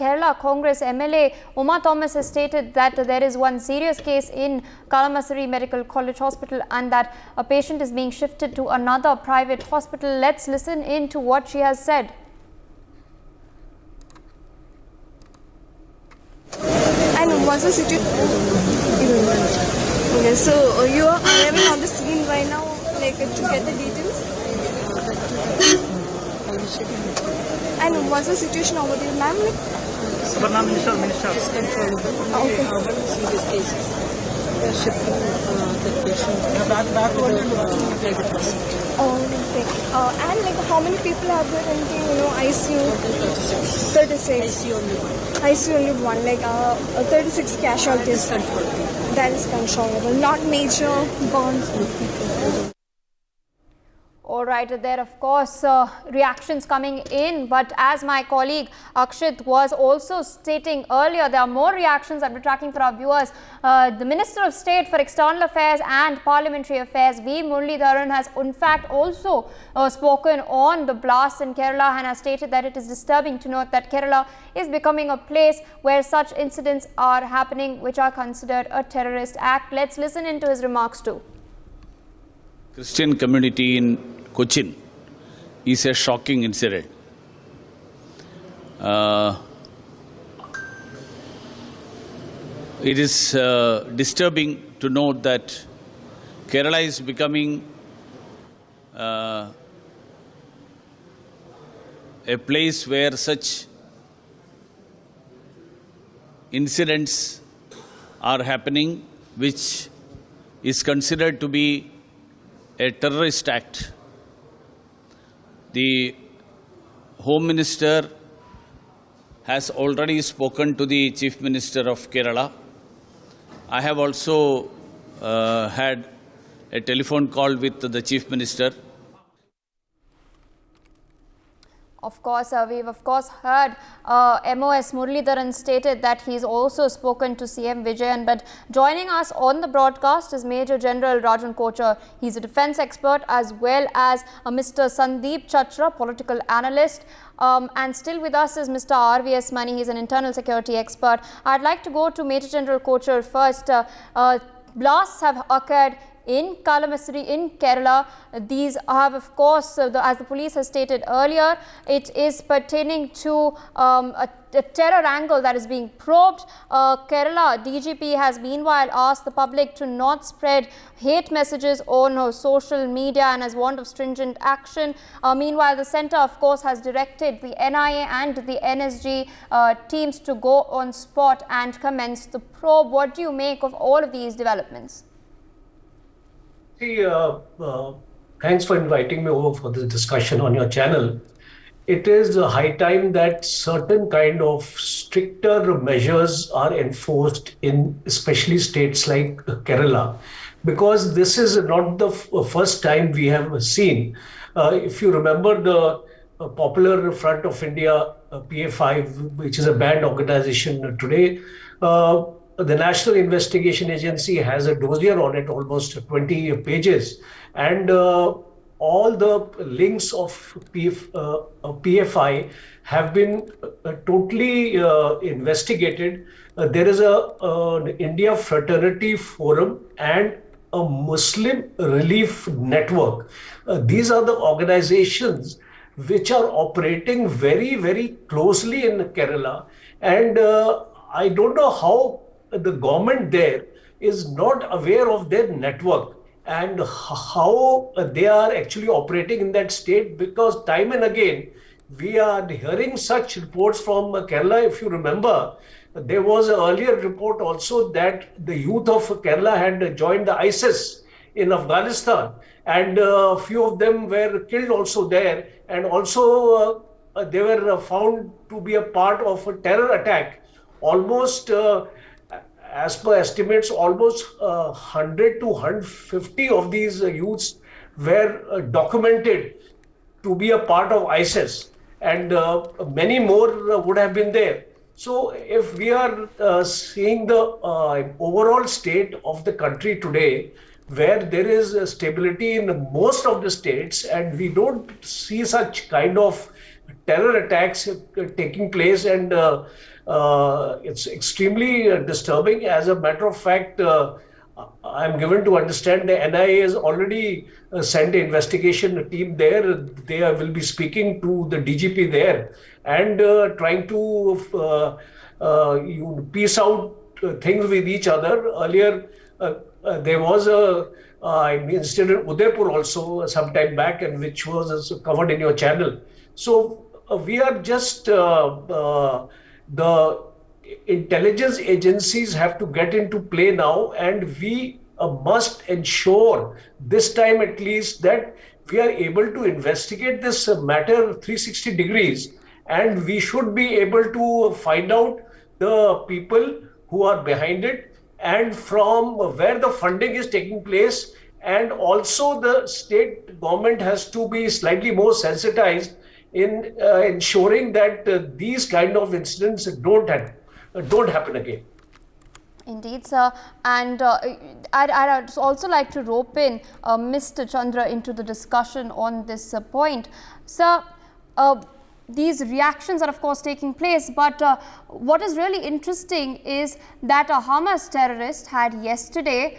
Kerala Congress MLA Uma Thomas has stated that there is one serious case in Kalamassery Medical College Hospital and that a patient is being shifted to another private hospital. Let's listen in to what she has said. And what's the situation? Okay, so you are arriving on the scene right now, like to get the details. And what's the situation over there, ma'am? Minister is controllable. Okay. However, serious cases. We are shifting the patient to the private hospital. Okay. And like how many people have been in the ICU? 36. ICU only one. ICU only one. Like 36 casualties. That is controllable. Not major burns. All right, there of course reactions coming in, but as my colleague Akshit was also stating earlier, there are more reactions that we're tracking for our viewers. The Minister of State for External Affairs and Parliamentary Affairs, V. Muraleedharan, has in fact also spoken on the blast in Kerala and has stated that it is disturbing to note that Kerala is becoming a place where such incidents are happening which are considered a terrorist act. Let's listen into his remarks too. Christian community in Cochin is a shocking incident. It is disturbing to note that Kerala is becoming a place where such incidents are happening, which is considered to be a terrorist act. The Home Minister has already spoken to the Chief Minister of Kerala. I have also had a telephone call with the Chief Minister. Of course, we've heard MOS Muraleedharan stated that he's also spoken to CM Vijayan. But joining us on the broadcast is Major General Rajan Kochar. He's a defence expert as well as Mr. Sandeep Chachra, political analyst. And still with us is Mr. RVS Mani. He's an internal security expert. I'd like to go to Major General Kochar first. Blasts have occurred in Kalamassery in Kerala. These have of course, as the police has stated earlier, it is pertaining to a terror angle that is being probed. Kerala DGP has meanwhile asked the public to not spread hate messages on social media and has warned of stringent action. Meanwhile, the centre of course has directed the NIA and the NSG teams to go on spot and commence the probe. What do you make of all of these developments? Thanks for inviting me over for this discussion on your channel. It is high time that certain kind of stricter measures are enforced in especially states like Kerala, because this is not the first time we have seen. If you remember the Popular Front of India, PA5, which is a banned organization today, the National Investigation Agency has a dossier on it, almost 20 pages, and all the links of PFI have been totally investigated. There is an India Fraternity Forum and a Muslim Relief Network. These are the organizations which are operating very, very closely in Kerala, and I don't know how the government there is not aware of their network and how they are actually operating in that state, because time and again we are hearing such reports from Kerala. If you remember, there was an earlier report also that the youth of Kerala had joined the ISIS in Afghanistan, and a few of them were killed also there, and also they were found to be a part of a terror attack. Almost as per estimates, almost 100 to 150 of these youths were documented to be a part of ISIS, and many more would have been there. So if we are seeing the overall state of the country today, where there is stability in most of the states, and we don't see such kind of terror attacks taking place, and it's extremely disturbing. As a matter of fact, I'm given to understand the NIA has already sent an investigation team there. They will be speaking to the DGP there and trying to piece out things with each other. Earlier, there was an incident in Udaipur also some time back, and which was covered in your channel. So we are just the intelligence agencies have to get into play now, and we must ensure this time at least that we are able to investigate this matter 360 degrees, and we should be able to find out the people who are behind it and from where the funding is taking place. And also the state government has to be slightly more sensitized in ensuring that these kind of incidents don't happen again. Indeed, sir. And I'd also like to rope in Mr. Chandra into the discussion on this point. Sir, these reactions are of course taking place, but what is really interesting is that a Hamas terrorist had yesterday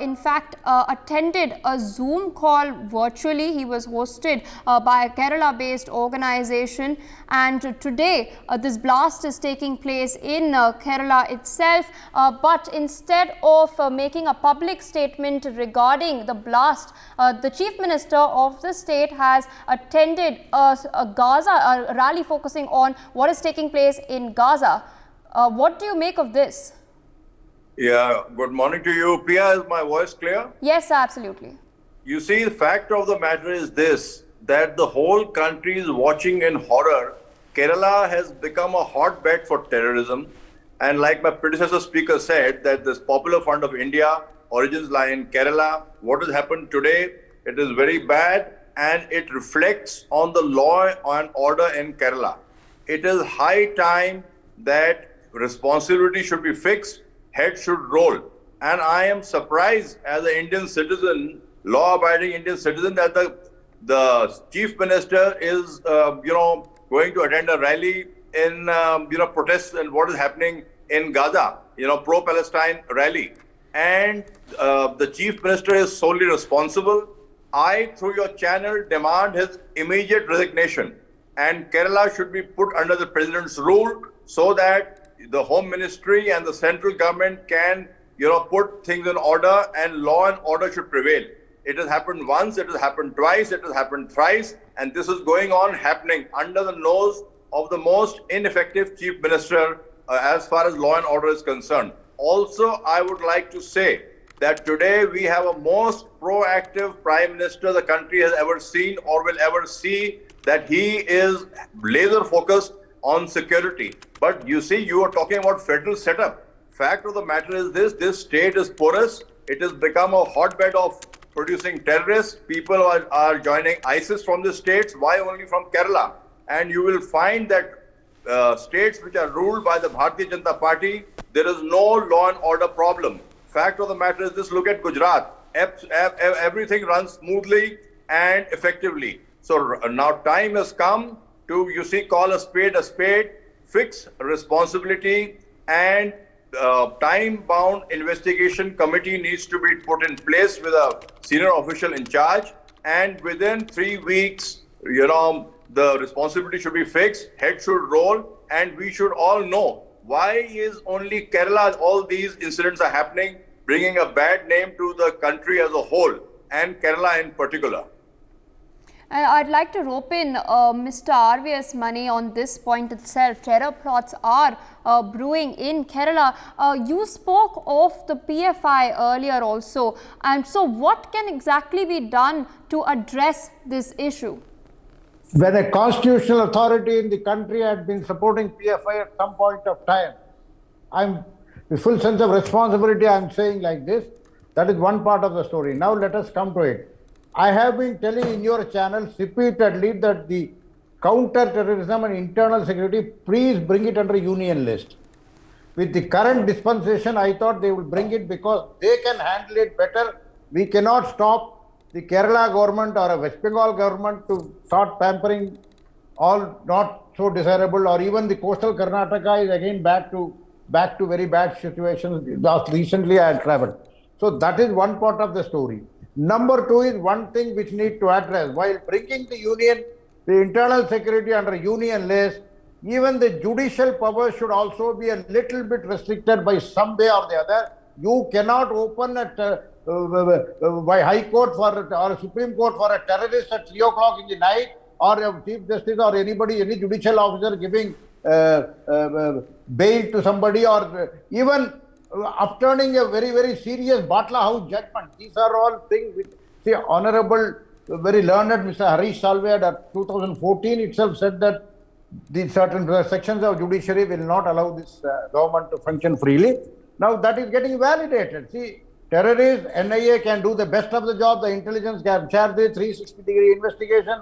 in fact attended a Zoom call virtually. He was hosted by a Kerala based organization, and today this blast is taking place in Kerala itself, but instead of making a public statement regarding the blast, the Chief Minister of the state has attended a rally focusing on what is taking place in Gaza. What do you make of this? Yeah, good morning to you. Priya, is my voice clear? Yes, sir, absolutely. You see, the fact of the matter is this, that the whole country is watching in horror. Kerala has become a hotbed for terrorism. And like my predecessor speaker said, that this Popular Fund of India, origins lie in Kerala. What has happened today, it is very bad, and it reflects on the law and order in Kerala. It is high time that responsibility should be fixed, head should roll. And I am surprised as an Indian citizen, law-abiding Indian citizen, that the Chief Minister is, going to attend a rally in, protests and what is happening in Gaza, pro-Palestine rally. And the Chief Minister is solely responsible. I, through your channel, demand his immediate resignation. And Kerala should be put under the President's rule so that the Home Ministry and the central government can, put things in order, and law and order should prevail. It has happened once, it has happened twice, it has happened thrice, and this is going on happening under the nose of the most ineffective Chief Minister as far as law and order is concerned. Also, I would like to say that today we have a most proactive Prime Minister the country has ever seen or will ever see, that he is laser focused on security. But you see, you are talking about federal setup. Fact of the matter is this state is porous. It has become a hotbed of producing terrorists. People are joining ISIS from the states. Why only from Kerala? And you will find that states which are ruled by the Bharatiya Janata Party, there is no law and order problem. Fact of the matter is this, look at Gujarat. Everything runs smoothly and effectively. So now time has come to, call a spade, fix responsibility, and time-bound investigation committee needs to be put in place with a senior official in charge. And within 3 weeks, the responsibility should be fixed, head should roll, and we should all know why is only Kerala all these incidents are happening, bringing a bad name to the country as a whole, and Kerala in particular. And I'd like to rope in Mr. RVS Mani on this point itself. Terror plots are brewing in Kerala. You spoke of the PFI earlier also. And so what can exactly be done to address this issue? When a constitutional authority in the country had been supporting PFI at some point of time, I'm with full sense of responsibility, I'm saying like this. That is one part of the story. Now let us come to it. I have been telling in your channels repeatedly that the counter-terrorism and internal security, please bring it under union list. With the current dispensation, I thought they will bring it because they can handle it better. We cannot stop the Kerala government or a West Bengal government to start pampering all not so desirable, or even the coastal Karnataka is again back to very bad situations. Just recently I had traveled. So that is one part of the story. Number two is one thing which need to address while bringing the internal security under union list. Even the judicial power should also be a little bit restricted by some way or the other. You cannot open by High Court or Supreme Court for a terrorist at 3 o'clock in the night, or a Chief Justice or any judicial officer giving bail to somebody, or even upturning a very, very serious Batla House judgment. These are all things which, see, Honorable, very learned Mr. Harish Salve at 2014 itself said that the certain sections of judiciary will not allow this government to function freely. Now that is getting validated. See, terrorists, NIA can do the best of the job, the intelligence can share the 360-degree investigation.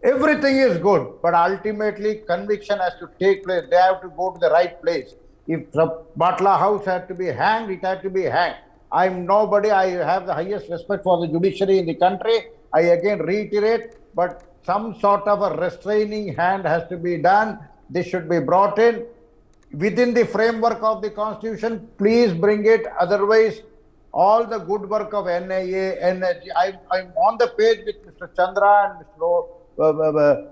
Everything is good, but ultimately conviction has to take place. They have to go to the right place. If the Batla House had to be hanged, it had to be hanged. I'm nobody. I have the highest respect for the judiciary in the country. I again reiterate, but some sort of a restraining hand has to be done. This should be brought in within the framework of the Constitution. Please bring it. Otherwise, all the good work of NIA, NSG, I'm on the page with Mr. Chandra and Mr.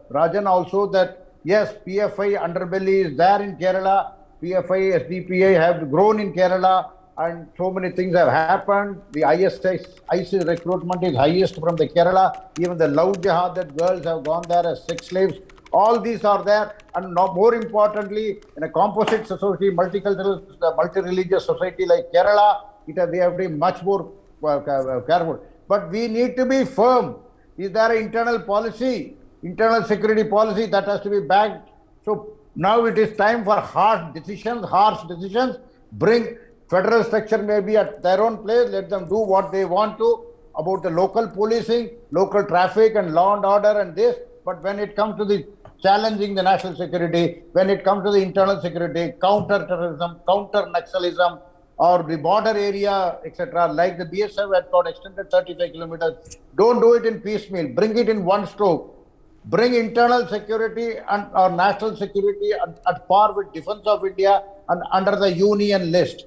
Rajan also that yes, PFI underbelly is there in Kerala. PFI, SDPI have grown in Kerala, and so many things have happened. The ISIS recruitment is highest from the Kerala. Even the love jihad that girls have gone there as sex slaves. All these are there, and more importantly, in a composite society, multicultural, multi-religious society like Kerala, we have to be much more careful. But we need to be firm. Is there an internal policy, internal security policy that has to be backed? So now it is time for harsh decisions. Bring federal structure maybe at their own place. Let them do what they want to about the local policing, local traffic and law and order and this. But when it comes to the challenging the national security, when it comes to the internal security, counter-terrorism, counter-Naxalism, or the border area, etc., like the BSF had got extended 35 kilometers, don't do it in piecemeal. Bring it in one stroke. Bring internal security and or national security at par with defense of India and under the union list.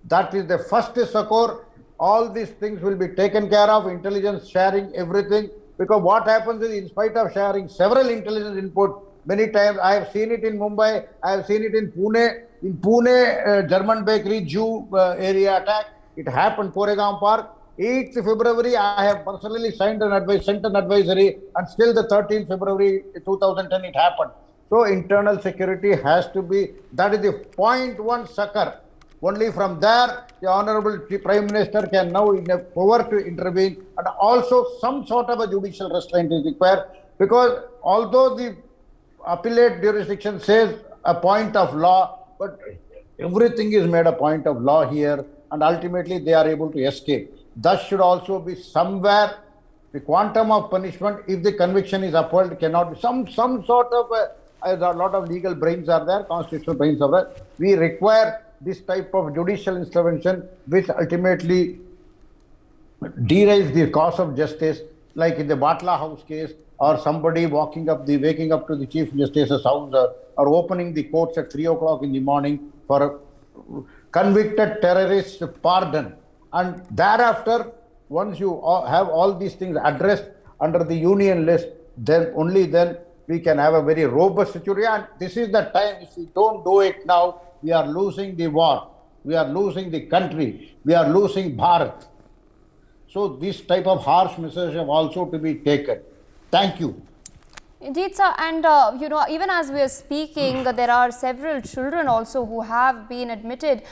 That is the first succor. All these things will be taken care of, intelligence sharing, everything. Because what happens is, in spite of sharing several intelligence input, many times I have seen it in Mumbai, I have seen it in Pune. In Pune, German bakery Jew area attack, it happened, Koregaon Park. 8th February, I have personally sent an advisory, and still the 13th February 2010 it happened. So internal security has to be, that is the point one succor. Only from there, the Honorable Prime Minister can now in a power to intervene, and also some sort of a judicial restraint is required, because although the appellate jurisdiction says a point of law, but everything is made a point of law here, and ultimately they are able to escape. Thus should also be somewhere the quantum of punishment, if the conviction is upheld, cannot be some sort of a lot of legal brains are there, constitutional brains are there. We require this type of judicial intervention which ultimately derails the cause of justice, like in the Batla House case, or somebody waking up to the Chief Justice's house, or opening the courts at 3 o'clock in the morning for a convicted terrorist pardon. And thereafter, once you have all these things addressed under the union list, then only then we can have a very robust security. And this is the time, if we don't do it now, we are losing the war, we are losing the country, we are losing Bharat. So this type of harsh measures have also to be taken. Thank you. Indeed, sir, and even as we are speaking, there are several children also who have been admitted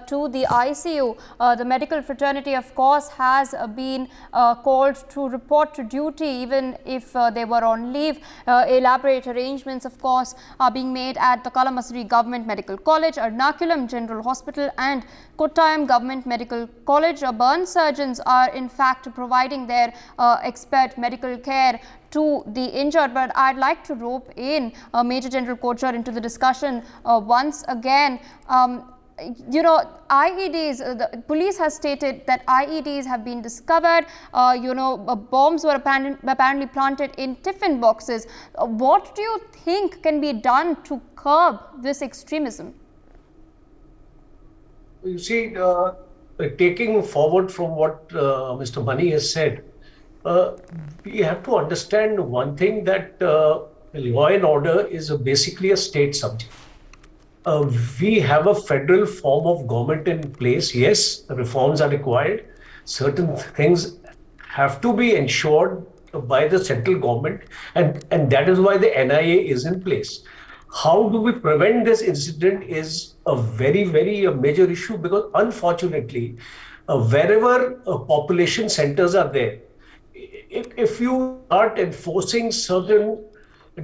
to the ICU. The medical fraternity, of course, has been called to report to duty even if they were on leave. Elaborate arrangements, of course, are being made at the Kalamassery Government Medical College, Ernakulam General Hospital and Kottayam Government Medical College. Burn surgeons are in fact providing their expert medical care to the injured. But I'd like to rope in Major General Kochar into the discussion once again. you know, IEDs, the police has stated that IEDs have been discovered, bombs were apparently planted in tiffin boxes. What do you think can be done to curb this extremism? You see, taking forward from what Mr. Mani has said, we have to understand one thing, that law and order is basically a state subject. We have a federal form of government in place. Yes, reforms are required. Certain things have to be ensured by the central government, and that is why the NIA is in place. How do we prevent this incident is a very, very major issue, because unfortunately, wherever population centers are there, if you start enforcing certain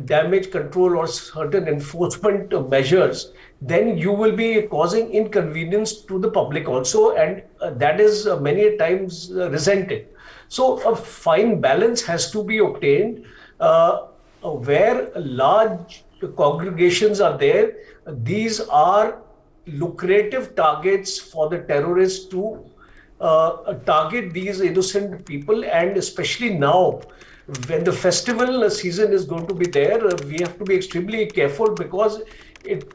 damage control or certain enforcement measures, then you will be causing inconvenience to the public also, and that is many times resented. So a fine balance has to be obtained, where large congregations are there. These are lucrative targets for the terrorists to target these innocent people, and especially now when the festival season is going to be there, we have to be extremely careful, because it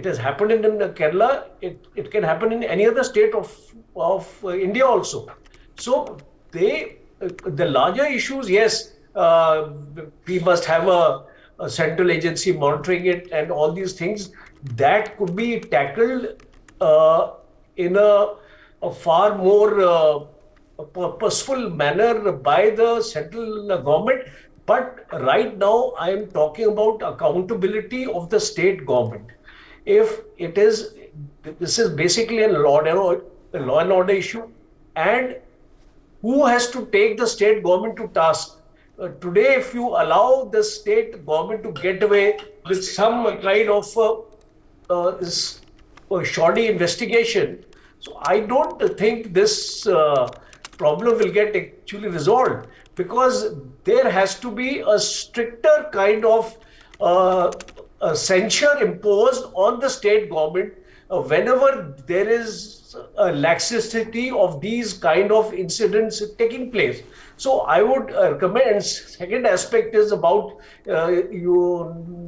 has happened in Kerala, it can happen in any other state of India also. So the larger issues, yes, we must have a central agency monitoring it, and all these things that could be tackled in a far more purposeful manner by the central government. But right now, I am talking about accountability of the state government. If it is, this is basically a law and order issue, and who has to take the state government to task? Today, if you allow the state government to get away with some kind of shoddy investigation, so I don't think this problem will get actually resolved, because there has to be a stricter kind of censure imposed on the state government whenever there is a laxity of these kind of incidents taking place. So I would recommend. Second aspect is about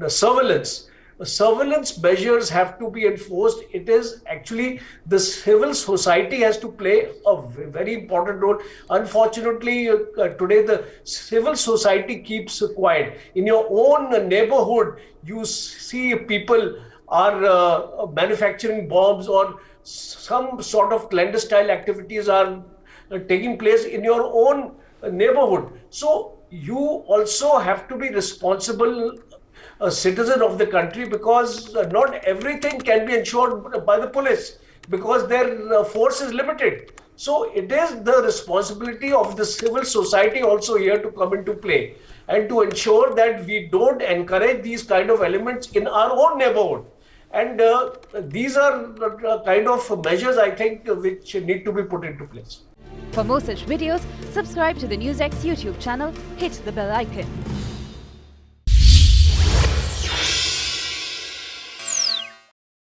surveillance. Surveillance measures have to be enforced. It is actually the civil society has to play a very important role. Unfortunately, today the civil society keeps quiet. In your own neighborhood, you see people are manufacturing bombs, or some sort of clandestine activities are taking place in your own neighborhood. So you also have to be responsible a citizen of the country, because not everything can be ensured by the police, because their force is limited. So it is the responsibility of the civil society also here to come into play, and to ensure that we don't encourage these kind of elements in our own neighborhood. And these are kind of measures, I think, which need to be put into place. For more such videos, subscribe to the NewsX YouTube channel, hit the bell icon.